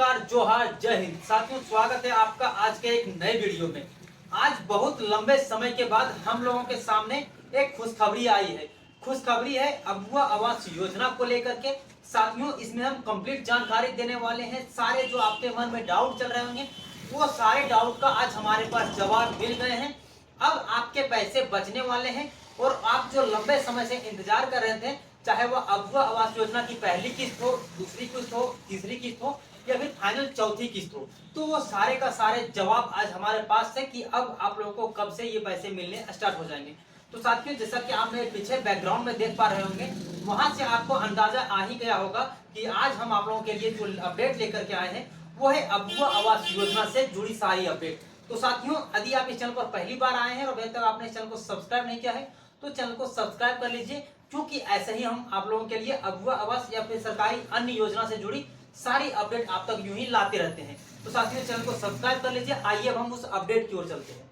नमस्कार, जोहार, जय हिंद। साथियों, स्वागत है आपका आज के एक नए वीडियो में। आज बहुत लंबे समय के बाद हम लोगों के सामने एक खुशखबरी आई है। खुशखबरी है अबुआ आवास योजना को लेकर के। साथियों, इसमें हम कंप्लीट जानकारी देने वाले हैं। सारे जो आपके मन में डाउट चल रहे होंगे, वो सारे डाउट का आज हमारे पास जवाब मिल गए हैं। अब आपके पैसे बचने वाले हैं और आप जो लंबे समय से इंतजार कर रहे थे, चाहे वो अबुआ आवास योजना की पहली किस्त हो, दूसरी किस्त हो, तीसरी किस्त हो या फिर फाइनल चौथी किस्त हो, तो वो सारे का सारे जवाब आज हमारे पास है कि अब आप लोगों को कब से ये पैसे मिलने स्टार्ट हो जाएंगे। तो साथियों, जैसा कि आप मेरे पीछे बैकग्राउंड में देख पा रहे होंगे, वहां से आपको अंदाजा आ ही गया होगा कि आज हम आप लोगों के लिए जो अपडेट लेकर के आए हैं वो है अबुआ आवास योजना से जुड़ी सारी अपडेट। तो साथियों, यदि आप इस चैनल पर पहली बार आए हैं और अभी तक आपने इस चैनल को सब्सक्राइब नहीं किया है तो चैनल को सब्सक्राइब कर लीजिए, क्योंकि ऐसे ही हम आप लोगों के लिए अबुआ आवास या फिर सरकारी अन्य योजना से जुड़ी सारी अपडेट आप तक यूं ही लाते रहते हैं। तो साथियों, चैनल को सब्सक्राइब कर लीजिए। आइए अब हम उस अपडेट की ओर चलते हैं।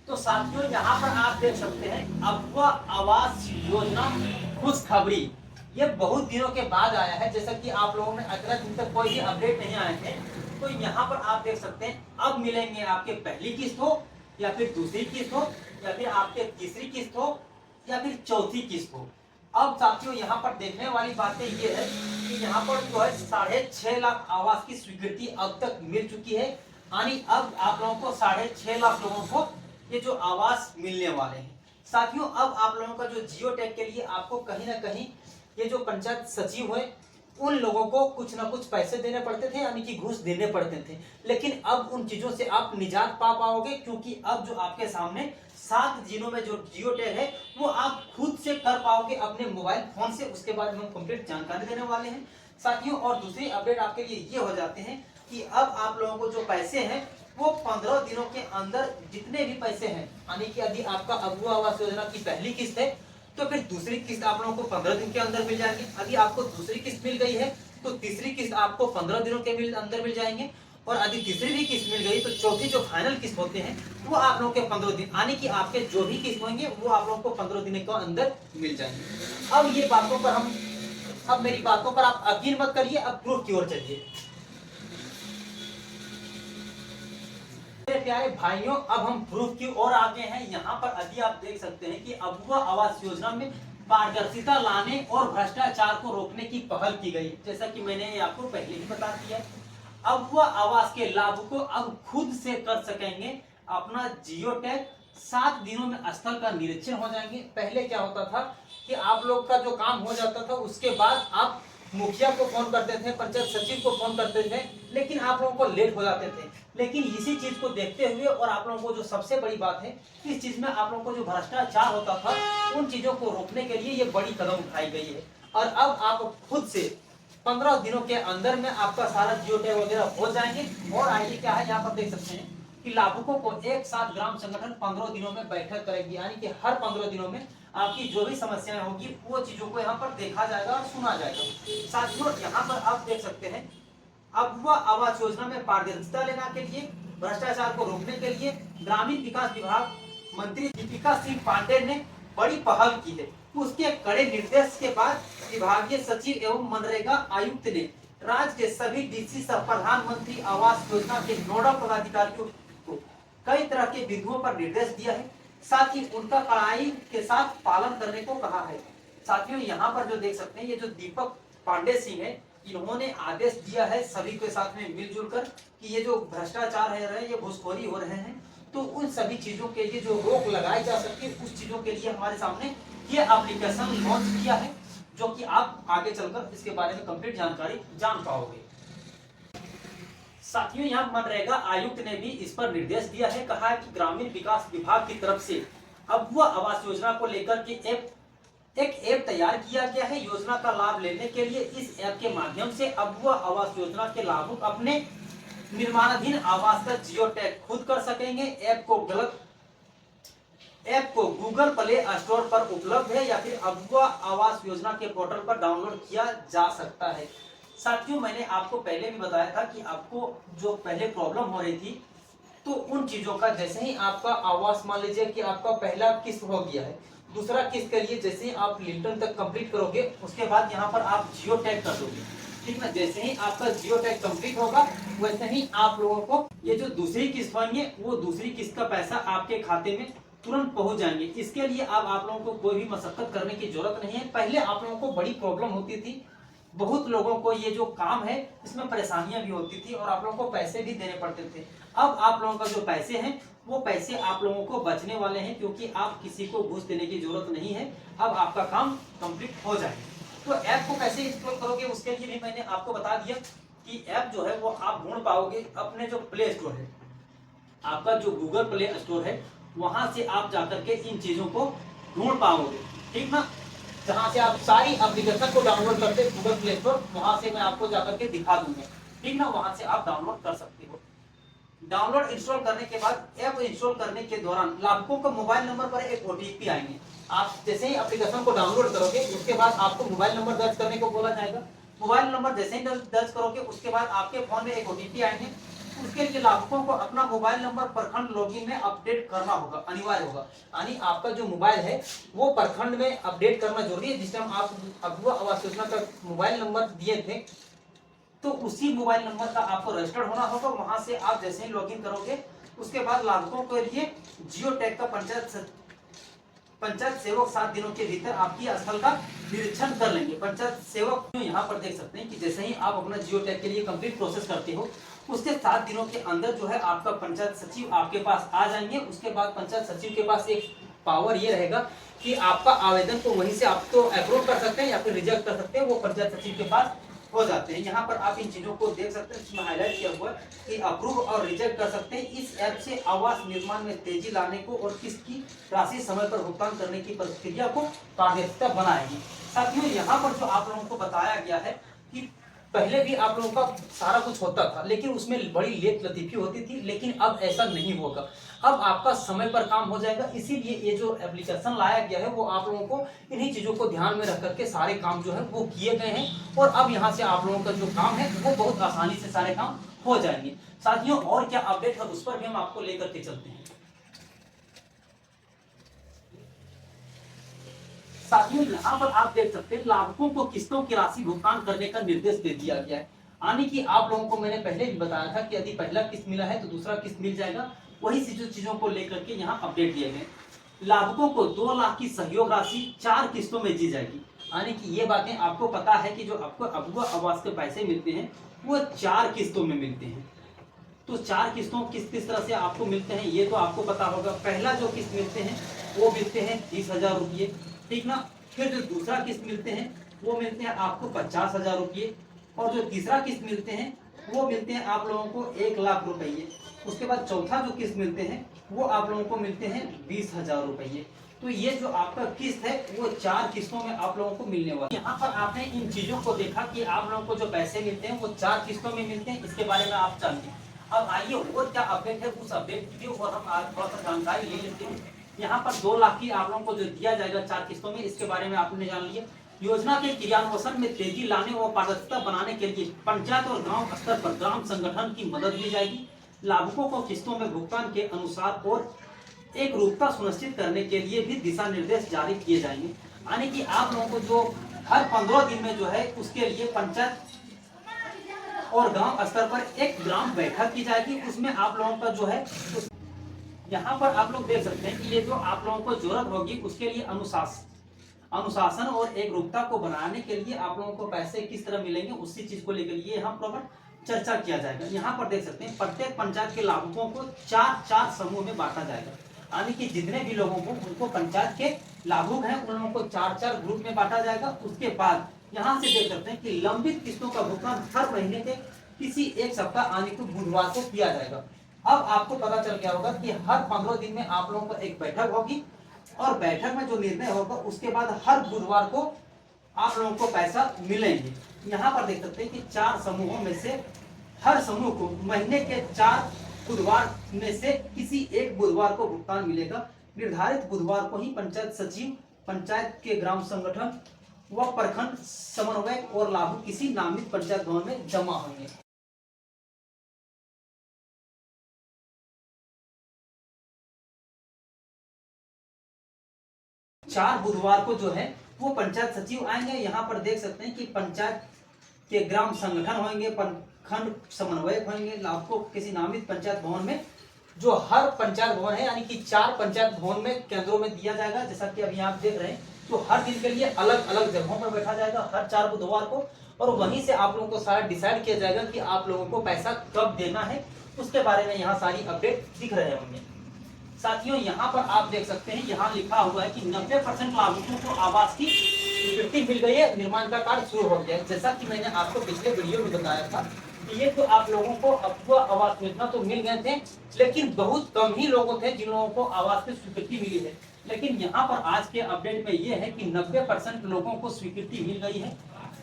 तो साथियों, यहाँ पर आप देख सकते हैं अबुआ आवास योजना खुशखबरी। ये बहुत दिनों के बाद आया है, जैसा कि आप लोगों ने इतना दिन तक कोई भी अपडेट नहीं आए थे। तो यहाँ पर आप देख सकते हैं अब मिलेंगे आपके पहली किस्त हो या फिर दूसरी किस्त हो या फिर आपके तीसरी किस्त हो या फिर चौथी किस्त हो। अब साथियों, यहाँ पर देखने वाली बातें ये है कि यहाँ पर जो है 6.5 लाख आवास की स्वीकृति अब तक मिल चुकी है। यानी अब आप लोगों को 6.5 लाख लोगों को ये जो आवास मिलने वाले हैं। साथियों, अब आप लोगों का जो जियो टैग के लिए आपको कहीं ना कहीं ये जो पंचायत सचिव है उन लोगों को कुछ ना कुछ पैसे देने पड़ते थे, यानी कि घूस देने पड़ते थे। लेकिन अब उन चीजों से आप निजात पा पाओगे, क्योंकि अब जो आपके सामने 7 जिलों में जो जियो टैग है वो आप खुद से कर पाओगे अपने मोबाइल फोन से। उसके बारे में हम कंप्लीट जानकारी देने वाले हैं साथियों। और दूसरी अपडेट आपके लिए ये हो जाते हैं कि अब आप लोगों को जो पैसे हैं वो 15 दिनों के अंदर जितने भी पैसे हैं, यानी कि यदि आपका अबुआ आवास योजना की पहली किस्त है तो फिर दूसरी किस्त आप लोगों को 15 दिन के अंदर मिल जाएगी। यदि आपको दूसरी किस्त मिल गई है तो तीसरी किस्त आपको 15 दिनों के अंदर मिल जाएंगे। और यदि तीसरी भी किस्त मिल गई तो चौथी जो फाइनल किस्त होते हैं वो आप लोगों के 15 दिन, यानी कि आपके जो भी किस्त होंगे वो आप लोगों को 15 दिन के अंदर मिल जाएंगे। अब ये बातों पर अब मेरी बातों पर आप यकीन मत करिए, अब प्रूफ की ओर चलिए। प्यारे भाइयों, अब हम प्रूफ की ओर आगे हैं। यहाँ पर यदि आप देख सकते हैं कि अबुआ आवास योजना में पारदर्शिता लाने और भ्रष्टाचार को रोकने की पहल की गई, जैसा कि मैंने आपको पहले ही बता दिया। अबुआ आवास के लाभ को अब खुद से कर सकेंगे अपना जियो टैग। 7 दिनों में स्थल का निरीक्षण हो जाएंगे। पहले क्या होता था कि आप लोग का जो काम हो जाता था उसके बाद आप मुखिया को फोन करते थे, पंचायत सचिव को फोन करते थे, लेकिन आप लोगों को लेट हो जाते थे। लेकिन इसी चीज को देखते हुए और आप लोगों को जो सबसे बड़ी बात है, इस चीज में आप लोगों को जो भ्रष्टाचार होता था उन चीजों को रोकने के लिए ये बड़ी कदम उठाई गई है। और अब आप खुद से 15 दिनों के अंदर में आपका सारा जियो टैग वगैरह हो जाएंगे। और आइए क्या है, यहाँ पर देख सकते हैं कि लाभुकों को एक साथ ग्राम संगठन 15 दिनों में बैठक करेगी, यानी कि हर 15 दिनों में आपकी जो भी समस्याएं होगी वो चीजों को यहाँ पर देखा जाएगा और सुना जाएगा। साथियों, यहाँ पर आप देख सकते हैं अबुआ आवास योजना में पारदर्शिता लेने के लिए, भ्रष्टाचार को रोकने के लिए ग्रामीण विकास विभाग मंत्री दीपिका सिंह पांडे ने बड़ी पहल की है। उसके कड़े निर्देश के बाद विभागीय सचिव एवं मनरेगा आयुक्त ने राज्य के सभी डीसी सह प्रधानमंत्री आवास योजना के नोडल पदाधिकारियों को कई तरह के बिंदुओं पर निर्देश दिया है, साथ ही उनका कड़ाई के साथ पालन करने को कहा है। साथियों, यहाँ पर जो देख सकते हैं ये जो दीपक पांडे सिंह है, इन्होंने आदेश दिया है सभी के साथ में मिलजुल कर कि ये जो भ्रष्टाचार है रहे, ये घूसखोरी हो रहे हैं, तो उन सभी चीजों के लिए जो रोक लगाई जा सके उस चीजों के लिए हमारे सामने ये एप्लीकेशन लॉन्च किया है, जो कि आप आगे चलकर इसके बारे में कंप्लीट जानकारी जान पाओगे। साथियों, यहाँ मनरेगा आयुक्त ने भी इस पर निर्देश दिया है। कहा है कि ग्रामीण विकास विभाग की तरफ से अबुआ आवास योजना को लेकर के एक ऐप तैयार किया गया है। योजना का लाभ लेने के लिए इस ऐप के माध्यम से अबुआ आवास योजना के लाभुक अपने निर्माणाधीन आवास का जियो टैग खुद कर सकेंगे। ऐप को गूगल प्ले स्टोर पर उपलब्ध है या फिर अबुआ आवास योजना के पोर्टल पर डाउनलोड किया जा सकता है। साथियों, मैंने आपको पहले भी बताया था कि आपको जो पहले प्रॉब्लम हो रही थी, तो उन चीजों का जैसे ही आपका आवास मान लीजिए कि आपका पहला किस्त हो गया है, दूसरा किस्त के लिए जैसे ही आप लिंटन तक कंप्लीट करोगे उसके बाद यहाँ पर आप जियो टैग कर दोगे, ठीक ना। जैसे ही आपका जियो टैग कंप्लीट होगा वैसे ही आप लोगों को ये जो दूसरी किस्त होंगे वो दूसरी किस्त का पैसा आपके खाते में तुरंत पहुंच जाएंगे। इसके लिए अब आप लोगों को कोई भी मशक्कत करने की जरूरत नहीं है। पहले आप लोगों को बड़ी प्रॉब्लम होती थी, बहुत लोगों को ये जो काम है इसमें परेशानियां भी होती थी और आप लोगों को पैसे भी देने पड़ते थे। अब आप लोगों का जो पैसे हैं वो पैसे आप लोगों को बचने वाले हैं, क्योंकि आप किसी को घूस देने की जरूरत नहीं है। अब आपका काम कंप्लीट हो जाएगा। तो ऐप को कैसे इंस्टॉल करोगे उसके लिए भी मैंने आपको बता दिया कि ऐप जो है वो आप ढूंढ पाओगे अपने जो प्ले स्टोर है, आपका जो गूगल प्ले स्टोर है वहां से आप जाकर के इन चीजों को ढूंढ पाओगे, ठीक ना। जहां से आप सारी एप्लीकेशन को डाउनलोड करते गूगल प्ले स्टोर, वहां से मैं आपको जाकर के दिखा दूंगा, ठीक ना। वहां से आप डाउनलोड कर सकते हो। डाउनलोड इंस्टॉल करने के बाद ऐप इंस्टॉल करने के दौरान लाभुकों का मोबाइल नंबर पर एक ओटीपी आएंगे। आप जैसे ही एप्लीकेशन को डाउनलोड करोगे उसके बाद आपको मोबाइल नंबर दर्ज करने को बोला जाएगा। मोबाइल नंबर जैसे ही दर्ज करोगे उसके बाद आपके फोन में एक ओटीपी आएंगे। उसके लिए लाभुकों को अपना मोबाइल नंबर प्रखंड लॉगिन में अपडेट करना होगा, अनिवार्य होगा। यानी आपका जो मोबाइल है वो प्रखंड में अपडेट करना जरूरी है। जिस टाइम आप अगुआ आवास योजना का मोबाइल नंबर दिए थे तो उसी मोबाइल नंबर का आपको रजिस्टर्ड होना होगा। वहां से आप जैसे ही लॉगिन करोगे उसके बाद लाभुकों के लिए जियो टैग का पंचायत सेवक 7 दिनों के भीतर आपकी स्थल का निरीक्षण कर लेंगे। पंचायत सेवक यहाँ पर देख सकते हैं कि जैसे ही आप अपना जियो टैग के लिए कंप्लीट प्रोसेस करते हो उसके 7 दिनों के अंदर जो है आपका पंचायत सचिव आपके पास आ जाएंगे। उसके बाद पंचायत सचिव के पास एक पावर ये रहेगा कि आपका आवेदन को वहीं से आप तो अप्रूव कर सकते हैं या फिर रिजेक्ट कर सकते हैं, वो पंचायत सचिव के पास हो जाते हैं। यहाँ पर आप इन चीजों को देख सकते हैं, इसमें हाईलाइट किया हुआ है कि अप्रूव और रिजेक्ट कर सकते हैं। इस ऐप से आवास निर्माण में तेजी लाने को और किस्त की राशि समय पर भुगतान करने की प्रक्रिया को पारदर्शिता बनाएगी। साथियों, यहाँ पर जो आप लोगों को बताया गया है कि पहले भी आप लोगों का सारा कुछ होता था लेकिन उसमें बड़ी लेट लतीफी होती थी, लेकिन अब ऐसा नहीं होगा। अब आपका समय पर काम हो जाएगा। इसीलिए ये जो एप्लीकेशन लाया गया है वो आप लोगों को इन्हीं चीजों को ध्यान में रख करके सारे काम जो है वो किए गए हैं और अब यहाँ से आप लोगों का जो काम है वो बहुत आसानी से सारे काम हो जाएंगे। साथियों, और क्या अपडेट है उस पर भी हम आपको लेकर के चलते हैं। साथियों, यहाँ पर आप देख सकते हैं लाभुकों को किस्तों की राशि भुगतान करने का निर्देश दे दिया गया है। यानी कि आप लोगों को मैंने पहले भी बताया था कि यदि पहला किस्त मिला है तो दूसरा किस्त मिल जाएगा। वही चीजों को लेकर के यहाँ अपडेट दिए गए। लाभुकों को 2 लाख की सहयोग राशि 4 किस्तों में दी जाएगी। यानी कि ये बातें आपको पता है कि जो आपको अगुआ आवास के पैसे मिलते हैं वो 4 किस्तों में मिलते हैं। तो 4 किस्तों किस तरह से आपको मिलते हैं ये तो आपको पता होगा। पहला जो किस्त मिलते हैं वो मिलते हैं 30,000 रुपये, ठीक ना। फिर जो दूसरा किस्त मिलते हैं वो मिलते हैं आपको 50,000 रुपये और जो तीसरा किस्त मिलते हैं वो मिलते हैं आप लोगों को 1,00,000 रुपये। उसके बाद चौथा जो किस्त मिलते हैं वो आप लोगों को मिलते हैं 20,000 रुपये। तो ये जो आपका किस्त है वो 4 किस्तों में आप लोगों को मिलने वाला है। यहाँ पर आपने इन चीजों को देखा कि आप लोगों को जो पैसे मिलते हैं वो 4 किस्तों में मिलते हैं। इसके बारे में आप जानते हैं। अब आइए और क्या अपडेट है उस अपडेट की और हम आज थोड़ा सा जानकारी ले लेते हैं। यहाँ पर 2 लाख की आप लोगों को जो दिया जाएगा 4 किस्तों में, इसके बारे में आपने जान लिया। योजना के क्रियान्वयन में तेजी लाने और पारदर्शिता बनाने के लिए पंचायत और गांव स्तर पर ग्राम संगठन की मदद ली जाएगी। लाभुकों को किस्तों में भुगतान के अनुसार और एक रूपता सुनिश्चित करने के लिए भी दिशा निर्देश जारी किए जाएंगे। यानी कि आप लोगों को जो हर 15 दिन में जो है उसके लिए पंचायत और गांव स्तर पर एक ग्राम बैठक की जाएगी। उसमें आप लोगों का जो है यहाँ पर आप लोग देख सकते हैं कि ये जो आप लोगों को जरूरत होगी उसके लिए अनुशासन और एक रूपता को बनाने के लिए आप लोगों को पैसे किस तरह मिलेंगे उसी चीज को लेकर ये यहाँ पर चर्चा किया जाएगा। यहाँ पर देख सकते हैं प्रत्येक पंचायत के लाभुकों को 4-4 समूह में बांटा जाएगा। यानी कि जितने भी लोगों को उनको पंचायत के लाभुक हैं उन लोगों को 4-4 ग्रुप में बांटा जाएगा। उसके बाद यहाँ से देख सकते हैं कि लंबित किस्तों का भुगतान हर महीने के किसी एक सप्ताह आने को बुधवार को किया जाएगा। अब आपको पता चल गया होगा कि हर 15 दिन में आप लोगों को एक बैठक होगी और बैठक में जो निर्णय होगा उसके बाद हर बुधवार को आप लोगों को पैसा मिलेंगे। यहाँ पर देख सकते हैं कि 4 समूहों में से हर समूह को महीने के 4 बुधवार में से किसी एक बुधवार को भुगतान मिलेगा। निर्धारित बुधवार को ही पंचायत सचिव, पंचायत के ग्राम संगठन व प्रखंड समन्वयक और लाभुक किसी नामित पंचायत भवन में जमा होंगे। 4 बुधवार को जो है वो पंचायत सचिव आएंगे। यहाँ पर देख सकते हैं कि पंचायत के ग्राम संगठन होंगे, खंड समन्वयक होंगे, आपको किसी नामित पंचायत भवन में, जो हर पंचायत भवन है यानी कि 4 पंचायत भवन में केंद्रों में दिया जाएगा। जैसा कि अभी आप देख रहे हैं, तो हर दिन के लिए अलग अलग जगहों पर बैठा जाएगा हर 4 बुधवार को, और वहीं से आप लोगों को सारा डिसाइड किया जाएगा कि आप लोगों को पैसा कब देना है, उसके बारे में यहाँ सारी अपडेट दिख रहे होंगे। साथियों यहाँ पर आप देख सकते हैं, यहाँ लिखा हुआ है कि 90% लाभुकों को आवास की स्वीकृति मिल गई है, निर्माण का कार्य शुरू हो गया है। जैसा कि मैंने आपको पिछले वीडियो में बताया था, ये तो आप लोगों को अपूर्व आवास योजना तो मिल गए थे, लेकिन बहुत कम ही लोगों थे जिन लोगों को आवास की स्वीकृति मिली है। लेकिन यहाँ पर आज के अपडेट में ये है कि 90% लोगों को स्वीकृति मिल गई है।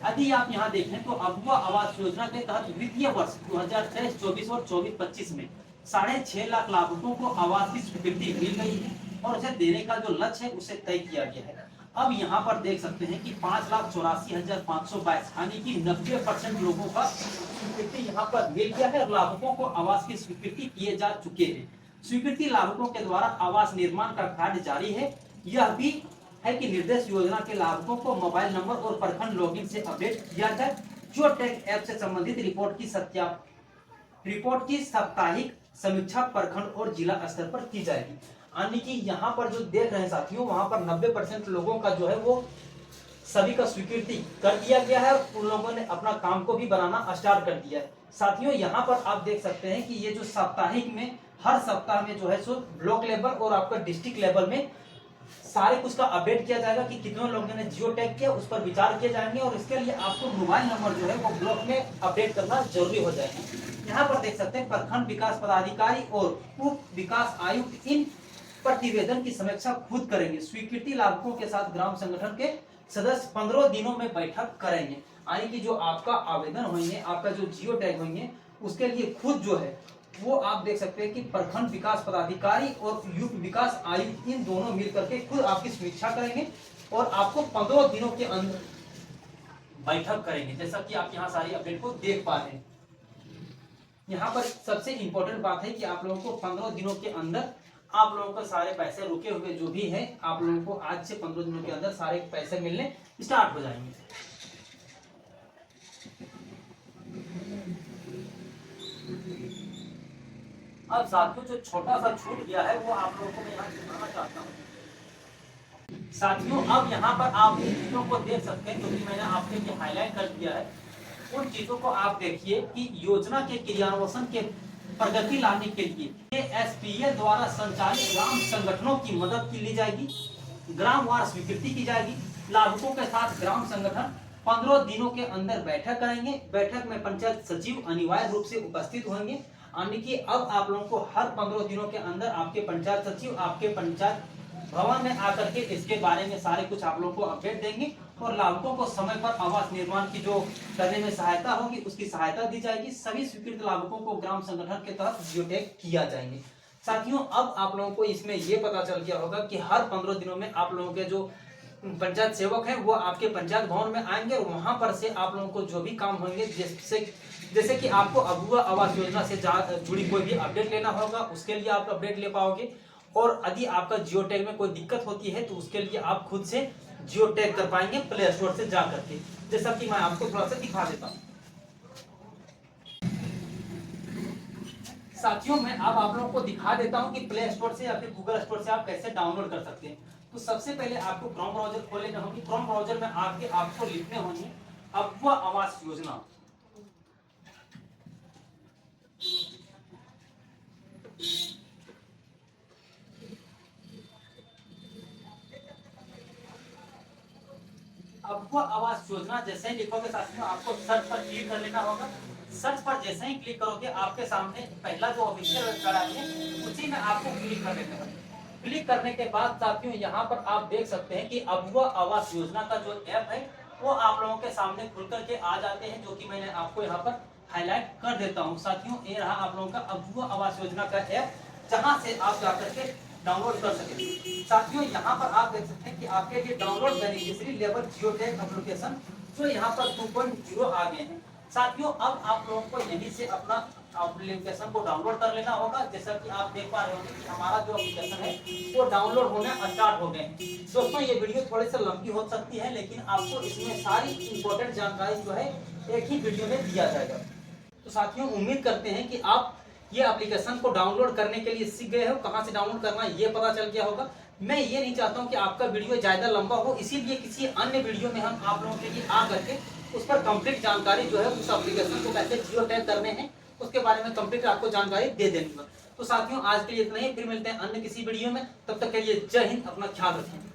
यदि आप यहाँ देखें तो अपूर्व आवास योजना के तहत वित्तीय वर्ष 2023-24 और 24-25 में 6.5 लाख लाभुकों को आवास की स्वीकृति मिल गई है, और उसे देने का जो लक्ष्य है उसे तय किया गया है। अब यहाँ पर देख सकते हैं कि 5,84,522 यानी कि 90% लोगों का स्वीकृति यहाँ पर मिल गया है, और लाभुकों को आवास की स्वीकृति किए जा चुके हैं। स्वीकृति लाभुकों के द्वारा आवास निर्माण का कार्य जारी है। यह भी है कि निर्देश योजना के लाभुकों को मोबाइल नंबर और प्रखंड लॉगिन से अपडेट किया जाए। जियो टैग ऐप से संबंधित रिपोर्ट की साप्ताहिक समीक्षा प्रखंड और जिला स्तर पर की जाएगी। यानी कि यहाँ पर जो देख रहे हैं साथियों, वहां पर 90% लोगों का जो है वो सभी का स्वीकृति कर दिया गया है, और उन लोगों ने अपना काम को भी बनाना स्टार्ट कर दिया है। साथियों यहाँ पर आप देख सकते हैं कि ये जो साप्ताहिक में, हर सप्ताह में जो है सो ब्लॉक लेवल और आपका डिस्ट्रिक्ट लेवल में सारे कुछ का अपडेट किया जाएगा कि कितने लोगों ने जियो टैग किया, उस पर विचार किए जाएंगे, और इसके लिए आपको मोबाइल नंबर जो है वो ब्लॉक में अपडेट करना जरूरी हो जाएगा। यहाँ पर देख सकते हैं प्रखंड विकास पदाधिकारी और उप विकास आयुक्त इन प्रतिवेदन की समीक्षा खुद करेंगे। स्वीकृति लाभुकों के साथ ग्राम संगठन के सदस्य 15 दिनों में बैठक करेंगे। यानी कि जो आपका आवेदन होंगे, आपका जो जियो टैग होंगे, उसके लिए खुद जो है वो आप देख सकते हैं कि प्रखंड विकास पदाधिकारी और युक्त विकास आयुक्त इन दोनों मिलकर के खुद आपकी समीक्षा करेंगे, और आपको 15 दिनों के अंदर बैठक करेंगे। जैसा कि आप यहाँ सारी अपडेट को देख पा रहे हैं। यहाँ पर सबसे इंपॉर्टेंट बात है कि आप लोगों को 15 दिनों के अंदर आप लोगों को सारे पैसे रुके हुए जो भी है, आप लोगों को आज से 15 दिनों के अंदर सारे पैसे मिलने स्टार्ट हो जाएंगे। अब साथियों जो छोटा सा छूट गया है वो आप लोगों को मैं यहाँ दिखाना चाहता हूँ। साथियों अब यहाँ पर आप चीजों को देख सकते हैं, क्योंकि मैंने आपके लिए हाईलाइट कर दिया है। उन चीजों को आप देखिए कि योजना के क्रियान्वयन के प्रगति लाने के लिए एसपीए द्वारा संचालित ग्राम संगठनों की मदद की ली जाएगी, ग्राम वार स्वीकृति की जाएगी। लाभुकों के साथ ग्राम संगठन 15 दिनों के अंदर बैठक करेंगे। बैठक में पंचायत सचिव अनिवार्य रूप से उपस्थित होंगे। यानी कि अब आप लोगों को हर 15 दिनों के अंदर आपके पंचायत सचिव आपके पंचायत भवन में आकर के इसके बारे में सारे कुछ आप लोगों को अपडेट देंगे, और लाभुकों को समय पर आवास निर्माण की जो करने में सहायता होगी उसकी सहायता दी जाएगी। सभी स्वीकृत लाभुकों को ग्राम संगठन के तहत जियो टैग किया जाएंगे। साथियों अब आप लोगों को इसमें ये पता चल गया होगा कि हर 15 दिनों में आप लोगों के जो पंचायत सेवक हैं वो आपके पंचायत भवन में आएंगे, और वहां पर से आप लोगों को जो भी काम होंगे, जैसे कि आपको अपूर्व आवास योजना से जुड़ी कोई भी अपडेट लेना होगा, उसके लिए आप अपडेट ले पाओगे। और यदि आपका जियो टैग में कोई दिक्कत होती है तो उसके लिए आप खुद से जियो टैग कर पाएंगे प्ले स्टोर से जा करके, जैसा कि मैं आपको थोड़ा सा दिखा देता हूँ। साथियों मैं अब आप लोगों को दिखा देता हूँ कि प्ले स्टोर से या फिर गूगल स्टोर से आप कैसे डाउनलोड कर सकते हैं। तो सबसे पहले आपको क्रोम ब्राउजर खोल लेना होगी। क्रोम ब्राउजर में आके आपको लिखने होंगे अपूर्व आवास योजना। अपूर्व आवास योजना जैसे ही लिखोगे साथियों आपको सर्च पर क्लिक कर लेना होगा। सर्च पर जैसे ही क्लिक करोगे आपके सामने पहला जो ऑफिशियल वेबसाइट है उसी में आपको क्लिक कर लेना होगा। क्लिक करने के बाद साथियों यहाँ पर आप देख सकते हैं कि अपूर्व आवास योजना का जो ऐप है वो आप लोगों के सामने खुल करके आ जाते हैं, जो कि मैंने आपको यहाँ पर हाईलाइट कर देता हूँ। साथियों ये रहा आप लोगों का अपूर्व आवास योजना का ऐप, जहाँ से आप जाकर के डाउनलोड कर सकेंगे। साथियों यहाँ पर आप देख सकते हैं कि आपके लिए download beneficiary level geo tag application जो यहाँ पर 2.0 आ गए हैं। साथियों अब आप लोगों को यहीं से अपना एप्लीकेशन को डाउनलोड कर लेना होगा। जैसा कि आप देख पा रहे होंगे कि हमारा जो एप्लीकेशन है वो डाउनलोड होना स्टार्ट हो गए हैं। दोस्तों ये वीडियो थोड़ी सी लंबी हो सकती है, लेकिन आपको इसमें सारी इंपॉर्टेंट जानकारी जो है एक ही वीडियो में दिया जाएगा। तो साथियों उम्मीद करते हैं कि आप ये एप्लीकेशन को डाउनलोड करने के लिए सीख गए हो, कहां से डाउनलोड करना ये पता चल गया होगा। मैं ये नहीं चाहता हूं कि आपका वीडियो ज्यादा लंबा हो, इसीलिए किसी अन्य वीडियो में हम आप लोगों के लिए आ करके उस पर कंप्लीट जानकारी जो है उस एप्लीकेशन को कैसे जियो टैग करने हैं उसके बारे में कंप्लीट आपको जानकारी दे देंगे। तो साथियों आज के लिए इतना ही, फिर मिलते हैं अन्य किसी वीडियो में। तब तक के लिए जय हिंद, अपना ख्याल रखें।